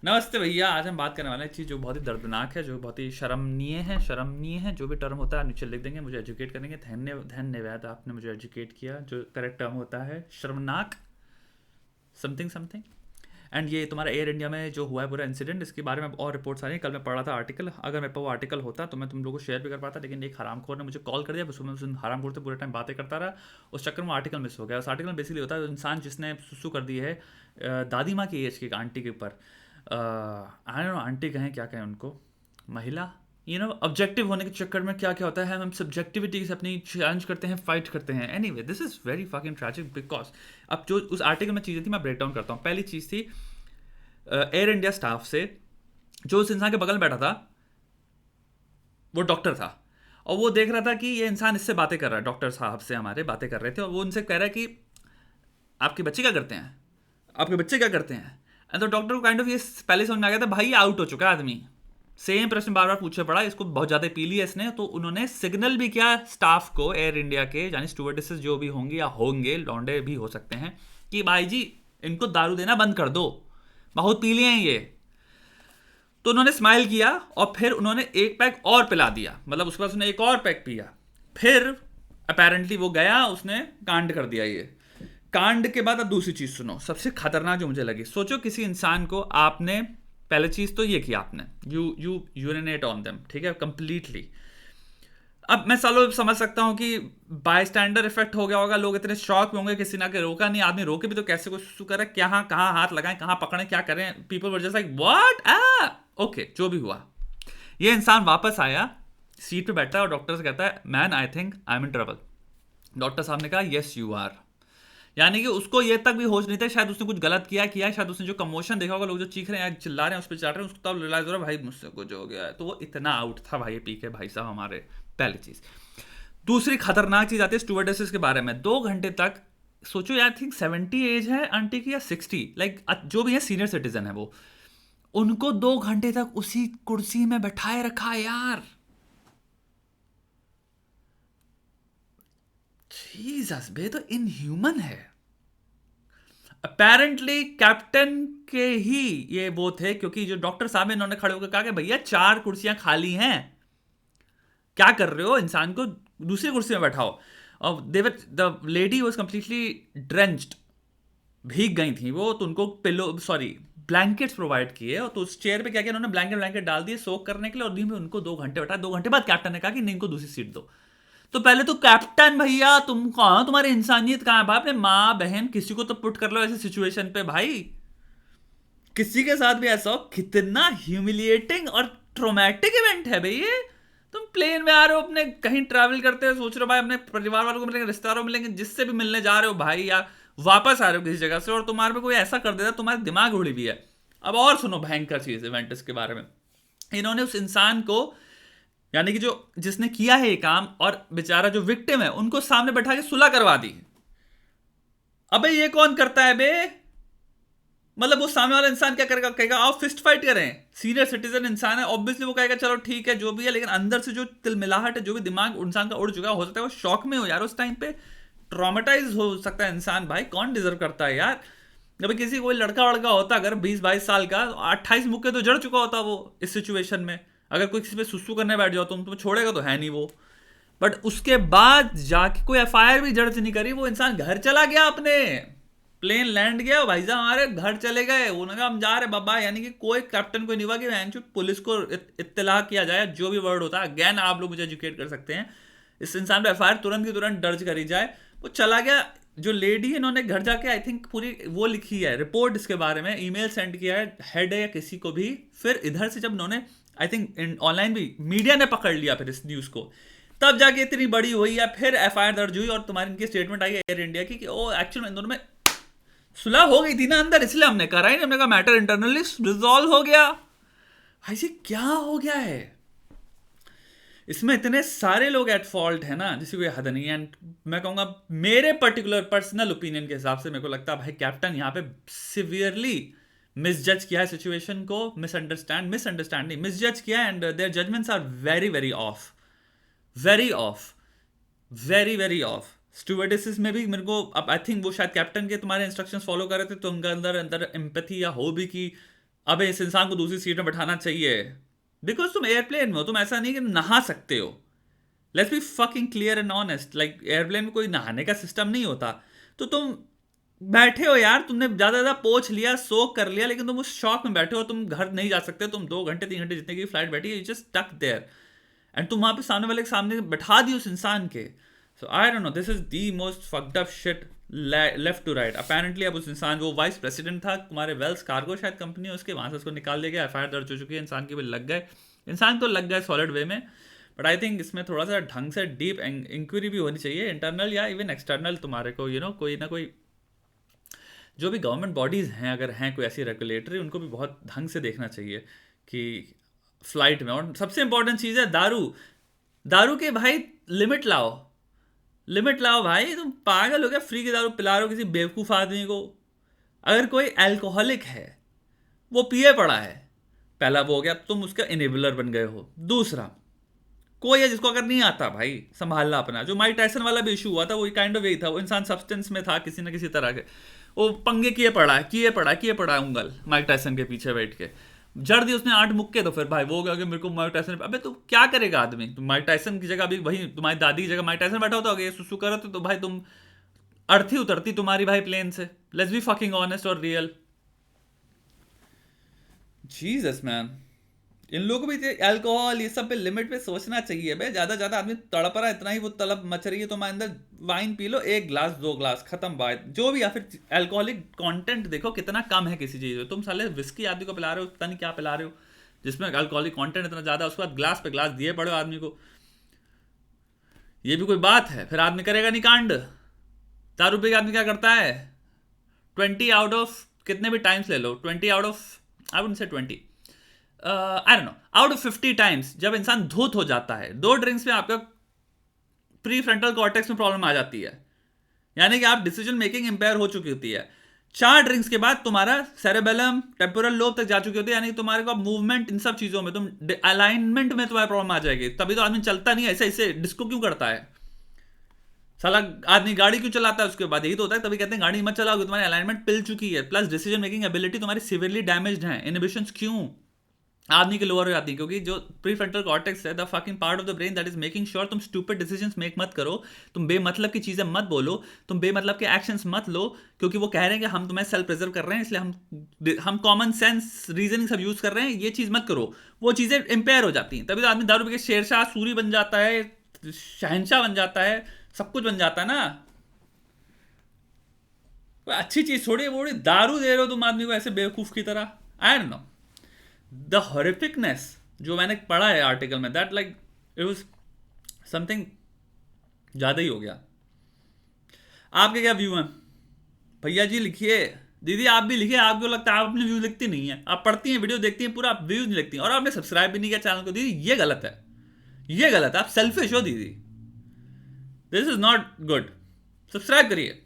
नमस्ते भैया। आज हम बात करने वाले हैं चीज़ जो बहुत ही दर्दनाक है, जो बहुत ही शर्मनीय है, जो भी टर्म होता है आप नीचे लिख देंगे, मुझे एजुकेट करेंगे। धन्यवाद, आपने मुझे एजुकेट किया। जो करेक्ट टर्म होता है शर्मनाक, समथिंग समथिंग। एंड ये तुम्हारा एयर इंडिया में जो हुआ है पूरा इंसिडेंट, इसके बारे में और रिपोर्ट्स आ रही हैं। कल मैं पढ़ रहा था आर्टिकल, अगर मेरे पास वो आर्टिकल होता तो मैं तुम लोगों को शेयर भी कर पाता, लेकिन एक हरामखोर ने मुझे कॉल कर दिया, बस मैं उस हरामखोर से पूरे टाइम बातें करता रहा। उस चक्कर में आर्टिकल मिस हो गया। उस आर्टिकल में बेसिकली होता है इंसान जिसने सुसु कर दी है दादी माँ की एज की एक आंटी के ऊपर। आई डोंट नो आंटी कहें क्या कहें उनको, महिला। ऑब्जेक्टिव होने के चक्कर में क्या क्या होता है, हम सब्जेक्टिविटी से अपनी चैलेंज करते हैं, फाइट करते हैं। Anyway, this is very fucking tragic because अब जो उस आर्टिकल में चीज़ें थी मैं ब्रेक डाउन करता हूँ। पहली चीज़ थी एयर इंडिया स्टाफ से, जो उस इंसान के बगल में बैठा था वो डॉक्टर था, और वो देख रहा था कि ये इंसान इससे बातें कर रहा है, डॉक्टर साहब से हमारे बातें कर रहे थे, और वो उनसे कह रहा है कि आपके बच्चे क्या करते हैं, आपके बच्चे क्या करते हैं। एंड तो डॉक्टर को काइंड ऑफ ये पहले समझ में आ गया था, भाई आउट हो चुका है आदमी। सेम प्रश्न बार बार पूछे पड़ा, इसको बहुत ज़्यादा पी लिया इसने। तो उन्होंने सिग्नल भी किया स्टाफ को, एयर इंडिया के यानी स्टूवर्डेसेस जो भी होंगी या होंगे, लौंडे भी हो सकते हैं, कि भाई जी इनको दारू देना बंद कर दो, बहुत पी लिए हैं ये। तो उन्होंने स्माइल किया और फिर उन्होंने एक पैक और पिला दिया, मतलब उसके बाद उसने एक और पैक पिया। फिर अपेरेंटली वो गया, उसने कांड कर दिया ये। कांड के बाद अब दूसरी चीज सुनो, सबसे खतरनाक जो मुझे लगी। सोचो किसी इंसान को आपने, पहले चीज तो ये किया आपने, यू यूरिनेट ऑन देम, ठीक है, कंप्लीटली। अब मैं सालों समझ सकता हूँ कि बाय स्टैंडर इफेक्ट हो गया होगा, लोग इतने शॉक में होंगे, किसी ना के रोका नहीं, आदमी रोके भी तो कैसे कोई सुसु करे, क्या कहाँ हाथ लगाएं, कहाँ पकड़ें, क्या करें। People were just like what okay, जो भी हुआ। ये इंसान वापस आया, सीट पे बैठा है और डॉक्टर से कहता है, man I think I am in trouble. Doctor साहब ने कहा यस यू आर। यानी कि उसको ये तक भी होश नहीं था, शायद उसने कुछ गलत किया है, शायद उसने जो कमोशन देखा होगा, लोग जो चीख रहे हैं चिल्ला रहे हैं उस पर चढ़ रहे हैं, उसको तब रियलाइज हो रहा है भाई मुझसे कुछ हो गया है। तो वो इतना आउट था भाई पी के, भाई साहब हमारे। पहली चीज। दूसरी खतरनाक चीज आती है स्टूवर्डेसेस के बारे में। 2 घंटे तक, सोचो आई थिंक 70 एज है आंटी की या 60, लाइक जो भी है सीनियर सिटीजन है वो, उनको 2 घंटे तक उसी कुर्सी में बैठाए रखा यार। जीसस बे, तो इनह्यूमन है। अपेरेंटली कैप्टन के ही ये वो थे, क्योंकि जो डॉक्टर साहब इन्होंने खड़े होकर कहा कि भैया 4 कुर्सियां खाली हैं, क्या कर रहे हो, इंसान को दूसरी कुर्सी में बैठाओ। और there the lady was completely drenched, भीग गई थी वो, तो उनको पिलो सॉरी ब्लैंकेट्स प्रोवाइड किए। और तो उस चेयर पे क्या किया उन्होंने, ब्लैंकेट ब्लैंकेट डाल दिए सोक करने के लिए, और उन्हीं में उनको 2 घंटे बैठा। 2 घंटे बाद कैप्टन ने कहा कि नहीं, इनको दूसरी सीट दो। तो पहले तो कैप्टन भैया तुम कहाँ, तुम्हारी इंसानियत कहाँ है भाई, अपने माँ बहन किसी को तो पुट कर लो ऐसे सिचुएशन पे भाई। किसी के साथ भी ऐसा हो, कितना ह्यूमिलिएटिंग और ट्रोमैटिक इवेंट है भाई ये। तुम प्लेन में आ रहे हो, अपने कहीं ट्रैवल करते हो, सोच रहे हो भाई अपने परिवार वालों को मिलेंगे, रिश्तेदारों को मिलेंगे, जिससे भी मिलने जा रहे हो भाई, या वापस आ रहे हो किसी जगह से, और तुम्हारे पे कोई ऐसा कर देता, तुम्हारे दिमाग उड़ी भी है। अब और सुनो भयंकर चीज इवेंट्स के बारे में। इन्होंने उस इंसान को, यानी कि जो जिसने किया है ये काम, और बेचारा जो विक्टिम है, उनको सामने बैठा के सुलह करवा दी। अबे ये कौन करता है बे, मतलब वो सामने वाला इंसान क्या करेगा, कहेगा आओ फिस्ट फाइट करें, सीनियर सिटीजन इंसान है, ऑब्वियसली वो कहेगा चलो ठीक है जो भी है, लेकिन अंदर से जो तिलमिलाहट है, जो भी दिमाग इंसान का उड़ चुका हो सकता है वो शॉक में हो यार, उस टाइम पे ट्रॉमेटाइज हो सकता है इंसान। भाई कौन डिजर्व करता है यार। अभी किसी कोई लड़का वड़का होता अगर 20-22 साल का, 28 मुक्के तो जड़ चुका होता वो इस सिचुएशन में। अगर कोई किसी पे सुसु करने बैठ जाओ तुम, तुम्हें छोड़ेगा तो है नहीं वो। बट उसके बाद जाके कोई एफआईआर भी जड़ से नहीं करी, वो इंसान घर चला गया अपने, प्लेन लैंड गया, भाई साहब हमारे घर चले गए, उन्होंने कहा हम जा रहे बाबा। यानी कि कोई कैप्टन को नहीं हुआ कि पुलिस को इत्तला किया जाए, जो भी वर्ड होता है, अगेन आप लोग मुझे एजुकेट कर सकते हैं, इस इंसान पर एफआईआर तुरंत की तुरंत दर्ज करी जाए। वो चला गया। जो लेडी है इन्होंने घर जाके आई थिंक पूरी वो लिखी है रिपोर्ट इसके बारे में, ईमेल सेंड किया है हेड है या किसी को भी। फिर इधर से जब उन्होंने आई थिंक ऑनलाइन भी मीडिया ने पकड़ लिया फिर इस न्यूज़ को, तब जाके इतनी बड़ी हुई है, फिर एफआईआर दर्ज हुई और तुम्हारी इनकी स्टेटमेंट आई है एयर इंडिया की कि ओ एक्चुअल में इन दोनों में सुलह हो गई थी ना अंदर, इसलिए हमने करा ही नहीं, हमने कहा मैटर इंटरनली रिजॉल्व हो गया। भाई जी क्या हो गया है इसमें, इतने सारे लोग एट फॉल्ट है ना जिसकी कोई हद नहीं है। एंड मैं कहूंगा मेरे पर्टिकुलर पर्सनल ओपिनियन के हिसाब से मेरे को लगता है भाई कैप्टन यहाँ पे सिवियरली मिसजज किया है सिचुएशन को, मिसअंडरस्टैंड नहीं, मिसजज किया है। And their judgements are very very off, very off, very very off. Stewardesses में भी मेरे को अब आई थिंक वो शायद कैप्टन के तुम्हारे इंस्ट्रक्शंस फॉलो कर रहे थे, तो उनके अंदर अंदर एम्पैथी या हो भी कि अब इस इंसान को दूसरी सीट में बैठाना चाहिए, बिकॉज तुम एयरप्लेन में हो, तुम ऐसा नहीं कि नहा सकते हो। Let's be fucking clear and honest, like airplane में कोई नहाने का सिस्टम नहीं होता। तो तुम बैठे हो यार, तुमने ज्यादा ज्यादा पोछ लिया, सोक कर लिया, लेकिन तुम उस शॉक में बैठे हो, तुम घर नहीं जा सकते, तुम 2 घंटे 3 घंटे जितने की फ्लाइट बैठी है, you just stuck there, and तुम वहां पे सामने वाले के सामने बैठा दी उस इंसान के। So I don't know, this is the most fucked up shit left to right. Apparently अब उस इंसान, वो वाइस प्रेसिडेंट था तुम्हारे वेल्स कार्गो शायद कंपनी है उसके, वहां से उसको निकाल दिया गया, एफआईआर दर्ज हो चुकी है, इंसान के भी लग गए, इंसान तो लग गए सॉलिड वे में, बट आई थिंक इसमें थोड़ा सा ढंग से डीप इंक्वायरी भी होनी चाहिए, इंटरनल या इवन एक्सटर्नल, तुम्हारे को कोई ना कोई जो भी गवर्नमेंट बॉडीज़ हैं, अगर हैं कोई ऐसी रेगुलेटरी, उनको भी बहुत ढंग से देखना चाहिए कि फ्लाइट में। और सबसे इंपॉर्टेंट चीज़ है दारू, दारू के भाई लिमिट लाओ, लिमिट लाओ भाई, तुम पागल हो गया, फ्री की दारू पिला रहे हो किसी बेवकूफ़ आदमी को। अगर कोई एल्कोहलिक है, वो पिए पड़ा है, पहला वो हो गया, तुम उसका इनेबलर बन गए हो। दूसरा, कोई है जिसको अगर नहीं आता भाई संभालना अपना, जो माइक टायसन वाला भी इशू हुआ था, वो काइंड ऑफ यही था, वो इंसान सब्सटेंस में था किसी ना किसी तरह के, वो पंगे किए पड़ा उंगल माइक टायसन के पीछे बैठ के, जड़ दी उसने 8 मुक्के, तो फिर भाई वो हो गया कि मेरे को माइक टायसन, अबे तो क्या करेगा आदमी, तुम माइक टायसन की जगह अभी वही तुम्हारी दादी की जगह माइक टायसन बैठा होता, अगर सुसु करो तो भाई तुम अर्थी उतरती तुम्हारी भाई प्लेन से। लेट्स बी फकिंग ऑनेस्ट और रियल। जीसस मैन, इन लोगों को भी अल्कोहल ये सब पे लिमिट पे सोचना चाहिए भाई, ज्यादा आदमी तड़प रहा है, इतना ही वो तलब मच रही है, तुम्हारे अंदर wine P low 1 glass 2 glass खत्म बात, जो भी, या फिर अल्कोहलिक कंटेंट देखो कितना कम है किसी चीज में, तुम साले विस्की आदमी को पिला रहे हो, पता नहीं क्या पिला रहे हो जिसमें अल्कोहलिक कंटेंट इतना ज्यादा, उसके बाद ग्लास पे ग्लास दिए पड़े आदमी को, ये भी कोई बात है? फिर आदमी करेगा नहीं कांड। दारू पी के आदमी क्या करता है, 20 आउट ऑफ कितने भी टाइम्स ले लो, 20 out of I wouldn't say 20 I don't no, out of 50 times जब इंसान धूत हो जाता है, 2 ड्रिंक्स में आपका प्री फ्रंटल कॉर्टेक्स में प्रॉब्लम आ जाती है, यानी कि आप डिसीजन मेकिंग इंपेयर हो चुकी होती है। 4 ड्रिंक्स के बाद तुम्हारा सेरेबेलम टेम्पोरल लोब तक जा चुकी होती है, यानी कि तुम्हारे को मूवमेंट, इन सब चीजों में तुम अलाइनमेंट में तुम्हारी प्रॉब्लम आ जाएगी, तभी तो आदमी चलता नहीं है, ऐसे ऐसे डिस्को क्यों करता है साला आदमी, गाड़ी क्यों चलाता है उसके बाद, यही तो होता है, तभी कहते हैं गाड़ी मत चलाओगे, तुम्हारी अलाइनमेंट पिल चुकी है, प्लस डिसीजन मेकिंग एबिलिटी तुम्हारी सिवियरली डैमेज्ड है। इनहिबिशंस क्यों आदमी के लोअर हो जाती है, क्योंकि जो प्रीफ्रंटल कॉर्टेक्स है, the fucking part of the brain that is making sure तुम स्टूपिड डिसीजंस मेक मत करो, तुम बेमतलब की चीजें मत बोलो, तुम बेमतलब के एक्शंस मत लो, क्योंकि वो कह रहे हैं कि हम तुम्हें सेल्फ प्रिजर्व कर रहे हैं, इसलिए हम कॉमन सेंस रीजनिंग सब यूज कर रहे हैं, ये चीज मत करो, वो चीजें इंपेयर हो जाती हैं, तभी तो आदमी दारू पी के शेरशाह सूरी बन जाता है, शहनशाह बन जाता है, सब कुछ बन जाता है ना। कोई अच्छी चीज छोड़िए, वो दारू दे रहे हो तुम आदमी को ऐसे बेवकूफ की तरह, आई डोंट नो द हॉरिफिकनेस जो मैंने पढ़ा है आर्टिकल में, that like it was something ज़्यादा ही हो गया। आपके क्या व्यू हैं भैया जी? लिखिए, दीदी आप भी लिखिए, आपको लगता है आप अपने व्यू लिखती नहीं है, आप पढ़ती हैं वीडियो देखती हैं पूरा, आप व्यूज नहीं लिखती हैं, और आपने सब्सक्राइब भी नहीं किया चैनल को, दीदी ये गलत है, ये गलत है, आप सेल्फिश हो दीदी, this is not good, subscribe करिए।